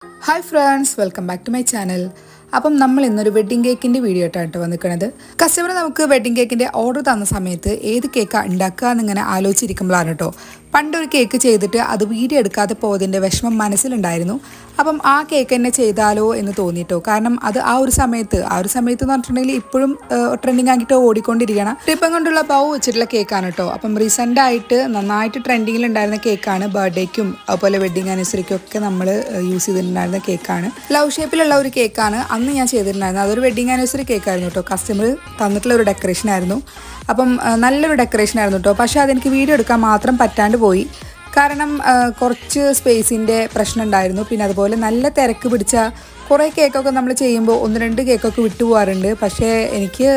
Hi friends, welcome back to my channel. അപ്പം നമ്മൾ ഇന്നൊരു വെഡ്ഡിംഗ് കേക്കിൻ്റെ വീഡിയോ ആയിട്ടാണ് വന്നിരിക്കുന്നത്. കസ്റ്റമർ നമുക്ക് വെഡ്ഡിംഗ് കേക്കിൻ്റെ ഓർഡർ തന്ന സമയത്ത് ഏത് കേക്കാണ് ഉണ്ടാക്കുക എന്നിങ്ങനെ ആലോചിച്ചിരിക്കുമ്പോഴാണ് കേട്ടോ പണ്ടൊരു കേക്ക് ചെയ്തിട്ട് അത് വീഡിയോ എടുക്കാതെ പോയതിൻ്റെ വിഷമം മനസ്സിലുണ്ടായിരുന്നു. അപ്പം ആ കേക്ക് തന്നെ ചെയ്താലോ എന്ന് തോന്നിയിട്ടോ. കാരണം അത് ആ ഒരു സമയത്ത് എന്ന് പറഞ്ഞിട്ടുണ്ടെങ്കിൽ ഇപ്പോഴും ട്രെൻഡിങ് ആക്കിയിട്ട് ഓടിക്കൊണ്ടിരിക്കണം. റിബൺ കൊണ്ടുള്ള ബൗ വെച്ചിട്ടുള്ള കേക്കാണ് കേട്ടോ. അപ്പം റീസെൻ്റ് ആയിട്ട് നന്നായിട്ട് ട്രെൻഡിങ്ങിലുണ്ടായിരുന്ന കേക്കാണ്. ബർത്ത്ഡേക്കും അതുപോലെ വെഡ്ഡിങ് ആനിവേഴ്സറിക്കും ഒക്കെ നമ്മൾ യൂസ് ചെയ്തിട്ടുണ്ടായിരുന്ന കേക്കാണ്. ലവ് ഷേപ്പിലുള്ള ഒരു കേക്കാണ് അന്ന് ഞാൻ ചെയ്തിട്ടുണ്ടായിരുന്നു. അതൊരു വെഡ്ഡിങ് ആനിവേഴ്സറി കേക്കായിരുന്നു കേട്ടോ. കസ്റ്റമർ തന്നിട്ടുള്ള ഒരു ഡെക്കറേഷൻ ആയിരുന്നു. അപ്പം നല്ലൊരു ഡെക്കറേഷൻ ആയിരുന്നു കേട്ടോ. പക്ഷേ അതെനിക്ക് വീഡിയോ എടുക്കാൻ മാത്രം പറ്റാണ്ട് പോയി. കാരണം കുറച്ച് സ്പേസിൻ്റെ പ്രശ്നം ഉണ്ടായിരുന്നു. പിന്നെ അതുപോലെ നല്ല തിരക്ക് പിടിച്ച കുറേ കേക്കൊക്കെ നമ്മൾ ചെയ്യുമ്പോൾ 1-2 കേക്കൊക്കെ വിട്ടുപോകാറുണ്ട്. പക്ഷേ എനിക്ക്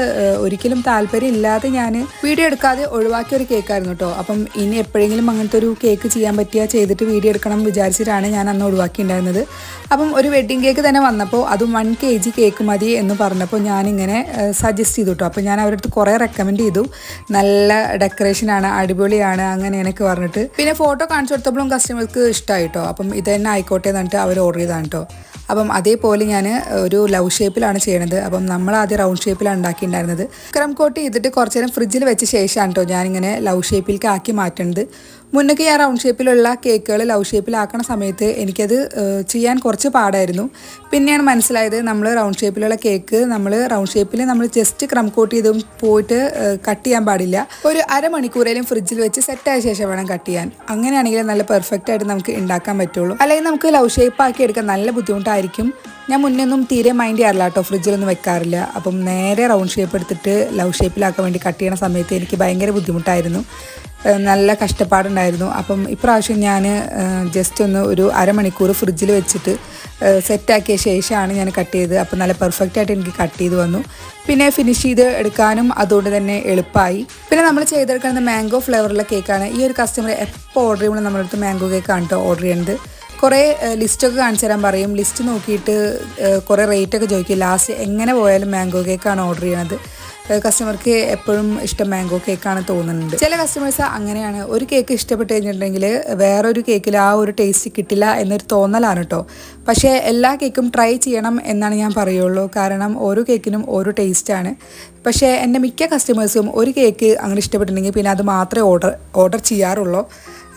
ഒരിക്കലും താല്പര്യം ഇല്ലാതെ ഞാൻ വീഡിയോ എടുക്കാതെ ഒഴിവാക്കിയ ഒരു കേക്കായിരുന്നു കേട്ടോ. അപ്പം ഇനി എപ്പോഴെങ്കിലും അങ്ങനത്തെ ഒരു കേക്ക് ചെയ്യാൻ പറ്റിയാൽ ചെയ്തിട്ട് വീഡിയോ എടുക്കണം വിചാരിച്ചിട്ടാണ് ഞാൻ അന്ന് ഒഴിവാക്കിയിട്ടുണ്ടായിരുന്നത്. അപ്പം ഒരു വെഡ്ഡിങ് കേക്ക് തന്നെ വന്നപ്പോൾ അതും 1 kg കേക്ക് മതി എന്ന് പറഞ്ഞപ്പോൾ ഞാനിങ്ങനെ സജസ്റ്റ് ചെയ്തു കേട്ടോ. അപ്പോൾ ഞാൻ അവരുടെ അടുത്ത് കുറേ റെക്കമെൻഡ് ചെയ്തു. നല്ല ഡെക്കറേഷനാണ്, അടിപൊളിയാണ്, അങ്ങനെ എനിക്ക് പറഞ്ഞിട്ട്. പിന്നെ ഫോട്ടോ കാണിച്ചു കൊടുത്തപ്പോഴും കസ്റ്റമർക്ക് ഇഷ്ടമായി കേട്ടോ. അപ്പം ഇത് തന്നെ ആയിക്കോട്ടെ എന്നിട്ട് അവർ ഓർഡർ ചെയ്താണ് കേട്ടോ. അപ്പം അതേപോലെ ഞാൻ ഒരു ലവ് ഷേപ്പിലാണ് ചെയ്യണത്. അപ്പം നമ്മൾ ആദ്യം റൗണ്ട് ഷേപ്പിലാണ് ഉണ്ടാക്കിയിട്ടുണ്ടായിരുന്നത്. ക്രം കോട്ട് ചെയ്തിട്ട് കുറച്ച് നേരം ഫ്രിഡ്ജിൽ വെച്ച ശേഷമാണ് കേട്ടോ ഞാനിങ്ങനെ ലവ് ഷേപ്പിലേക്ക് ആക്കി മാറ്റുന്നത്. മുന്നൊക്കെ ഞാൻ റൗണ്ട് ഷേപ്പിലുള്ള കേക്കുകൾ ലവ് ഷേപ്പിലാക്കണ സമയത്ത് എനിക്കത് ചെയ്യാൻ കുറച്ച് പാടായിരുന്നു. പിന്നെയാണ് മനസ്സിലായത് നമ്മൾ റൗണ്ട് ഷേപ്പിലുള്ള കേക്ക് റൗണ്ട് ഷേപ്പിൽ നമ്മൾ ജസ്റ്റ് ക്രം കോട്ട് ചെയ്തും പോയിട്ട് കട്ട് ചെയ്യാൻ പാടില്ല. ഒരു അരമണിക്കൂറേലും ഫ്രിഡ്ജിൽ വെച്ച് സെറ്റായ ശേഷം വേണം കട്ട് ചെയ്യാൻ. അങ്ങനെയാണെങ്കിൽ നല്ല പെർഫെക്റ്റ് ആയിട്ട് നമുക്ക് ഉണ്ടാക്കാൻ പറ്റുള്ളൂ. അല്ലെങ്കിൽ നമുക്ക് ലവ് ഷേപ്പ് ആക്കി എടുക്കാൻ നല്ല ബുദ്ധിമുട്ടായിരിക്കും. ഞാൻ മുന്നൊന്നും തീരെ മൈൻഡ് ചെയ്യാറില്ല കേട്ടോ, ഫ്രിഡ്ജിലൊന്നും വെക്കാറില്ല. അപ്പം നേരെ റൗണ്ട് ഷേപ്പ് എടുത്തിട്ട് ലവ് ഷേപ്പിലാക്കാൻ വേണ്ടി കട്ട് ചെയ്യണ സമയത്ത് എനിക്ക് ഭയങ്കര ബുദ്ധിമുട്ടായിരുന്നു, നല്ല കഷ്ടപ്പാടുണ്ടായിരുന്നു. അപ്പം ഇപ്രാവശ്യം ഞാൻ ജസ്റ്റ് ഒരു അരമണിക്കൂർ ഫ്രിഡ്ജിൽ വെച്ചിട്ട് സെറ്റാക്കിയ ശേഷമാണ് ഞാൻ കട്ട് ചെയ്തത്. അപ്പം നല്ല പെർഫെക്റ്റ് ആയിട്ട് എനിക്ക് കട്ട് ചെയ്ത് വന്നു. പിന്നെ ഫിനിഷ് ചെയ്ത് എടുക്കാനും അതുകൊണ്ട് തന്നെ എളുപ്പമായി. പിന്നെ നമ്മൾ ചെയ്തെടുക്കുന്നത് മാംഗോ ഫ്ലേവറുള്ള കേക്കാണ്. ഈ ഒരു കസ്റ്റമർ എപ്പോൾ ഓർഡർ ചെയ്യുമ്പോൾ നമ്മുടെ അടുത്ത് മാംഗോ കേക്കാണ് കേട്ടോ ഓർഡർ ചെയ്യുന്നത്. കുറേ ലിസ്റ്റൊക്കെ കാണിച്ചു തരാൻ പറയും. ലിസ്റ്റ് നോക്കിയിട്ട് കുറേ റേറ്റൊക്കെ ചോദിക്കും. ലാസ്റ്റ് എങ്ങനെ പോയാലും മാംഗോ കേക്കാണ് ഓർഡർ ചെയ്യണത്. കസ്റ്റമർക്ക് എപ്പോഴും ഇഷ്ടം മാംഗോ കേക്കാണ് തോന്നുന്നുണ്ട്. ചില കസ്റ്റമേഴ്സ് അങ്ങനെയാണ്, ഒരു കേക്ക് ഇഷ്ടപ്പെട്ട് കഴിഞ്ഞിട്ടുണ്ടെങ്കിൽ വേറൊരു കേക്കിൽ ആ ഒരു ടേസ്റ്റ് കിട്ടില്ല എന്നൊരു തോന്നലാണ് കേട്ടോ. പക്ഷേ എല്ലാ കേക്കും ട്രൈ ചെയ്യണം എന്നാണ് ഞാൻ പറയുള്ളൂ. കാരണം ഓരോ കേക്കിനും ഓരോ ടേസ്റ്റാണ്. പക്ഷേ എൻ്റെ മിക്ക കസ്റ്റമേഴ്സും ഒരു കേക്ക് അങ്ങനെ ഇഷ്ടപ്പെട്ടിട്ടുണ്ടെങ്കിൽ പിന്നെ അത് മാത്രമേ ഓർഡർ ചെയ്യാറുള്ളൂ.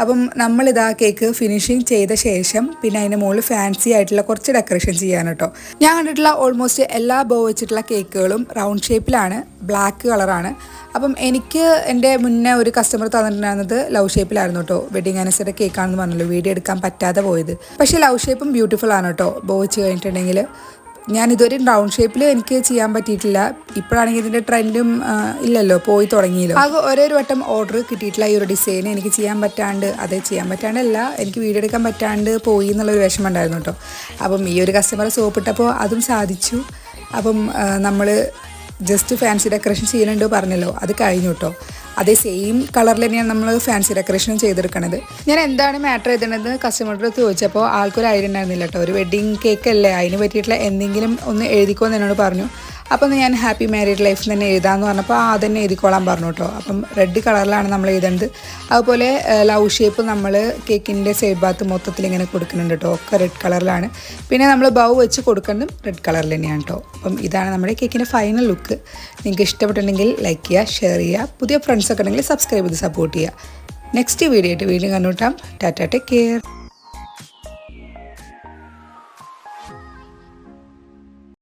അപ്പം നമ്മളിതാ കേക്ക് ഫിനിഷിങ് ചെയ്ത ശേഷം പിന്നെ അതിൻ്റെ മുകളിൽ ഫാൻസി ആയിട്ടുള്ള കുറച്ച് ഡെക്കറേഷൻ ചെയ്യാൻ കേട്ടോ. ഞാൻ കണ്ടിട്ടുള്ള ഓൾമോസ്റ്റ് എല്ലാ ബോ വെച്ചിട്ടുള്ള കേക്കുകളും റൗണ്ട് ഷേപ്പിലാണ്, ബ്ലാക്ക് കളറാണ്. അപ്പം എനിക്ക് എൻ്റെ മുന്നേ ഒരു കസ്റ്റമർ തന്നിട്ടുണ്ടായിരുന്നത് ലവ് ഷേപ്പിലായിരുന്നു കേട്ടോ. വെഡിങ് ആനിവേഴ്സറി കേക്കാണെന്ന് പറഞ്ഞല്ലോ, വീഡിയോ എടുക്കാൻ പറ്റാതെ പോയത്. പക്ഷേ ലവ് ഷേപ്പും ബ്യൂട്ടിഫുൾ ആണ് കേട്ടോ. ബോ വെച്ച് കഴിഞ്ഞിട്ടുണ്ടെങ്കിൽ ഞാൻ ഇതുവരെ റൗണ്ട് ഷേപ്പിൽ എനിക്ക് ചെയ്യാൻ പറ്റിയിട്ടില്ല. ഇപ്പോഴാണെങ്കിൽ ഇതിൻ്റെ ട്രെൻഡും ഇല്ലല്ലോ, പോയി തുടങ്ങിയല്ലോ. ആകെ ഒരു വട്ടം ഓർഡർ കിട്ടിയിട്ടില്ല ഈ ഒരു ഡിസൈൻ. എനിക്ക് ചെയ്യാൻ പറ്റാണ്ടല്ല, എനിക്ക് വീഡിയോ എടുക്കാൻ പറ്റാണ്ട് പോയി എന്നുള്ളൊരു വിഷമം ഉണ്ടായിരുന്നു കേട്ടോ. അപ്പം ഈ ഒരു കസ്റ്റമറെ സോപ്പിട്ടപ്പോൾ അതും സാധിച്ചു. അപ്പം നമ്മൾ ജസ്റ്റ് ഫാൻസി ഡെക്കറേഷൻ ചെയ്യുന്നുണ്ട് പറഞ്ഞല്ലോ, അത് കഴിഞ്ഞു കേട്ടോ. അതേ സെയിം കളറിൽ തന്നെയാണ് നമ്മൾ ഫാൻസി ഡെക്കറേഷനും ചെയ്തെടുക്കണത്. ഞാൻ എന്താണ് മാറ്റർ ചെയ്തിട്ടുള്ളത് കസ്റ്റമറുടെ അടുത്ത് ചോദിച്ചപ്പോൾ ആൾക്കൊരു ഐഡിയ ഉണ്ടായിരുന്നില്ല കേട്ടോ. ഒരു വെഡ്ഡിങ് കേക്ക് അല്ലേ, അതിന് പറ്റിയിട്ടുള്ള എന്തെങ്കിലും ഒന്ന് എഴുതിക്കോ എന്ന് എന്നോട് പറഞ്ഞു. അപ്പം ഞാൻ ഹാപ്പി മാരീഡ് ലൈഫ് തന്നെ എഴുതാമെന്ന് പറഞ്ഞപ്പോൾ അതന്നെ എഴുതിക്കോളാൻ പറഞ്ഞു കേട്ടോ. അപ്പം റെഡ് കളറിലാണ് നമ്മൾ എഴുതേണ്ടത്. അതുപോലെ ലവ് ഷേപ്പ് നമ്മൾ കേക്കിൻ്റെ സൈഡ് ഭാഗത്ത് മൊത്തത്തിൽ ഇങ്ങനെ കൊടുക്കുന്നുണ്ട് കേട്ടോ, ഒക്കെ റെഡ് കളറിലാണ്. പിന്നെ നമ്മൾ ബൗ വെച്ച് കൊടുക്കുന്നതും റെഡ് കളറിൽ തന്നെയാണ് കേട്ടോ. അപ്പം ഇതാണ് നമ്മുടെ കേക്കിൻ്റെ ഫൈനൽ ലുക്ക്. നിങ്ങൾക്ക് ഇഷ്ടപ്പെട്ടിട്ടുണ്ടെങ്കിൽ ലൈക്ക് ചെയ്യുക, ഷെയർ ചെയ്യുക. പുതിയ ഫ്രണ്ട്സൊക്കെ ഉണ്ടെങ്കിൽ സബ്സ്ക്രൈബ് ചെയ്ത് സപ്പോർട്ട് ചെയ്യുക. നെക്സ്റ്റ് വീഡിയോ ആയിട്ട് വീണ്ടും കണ്ടുമുട്ടാം. Tata, take care.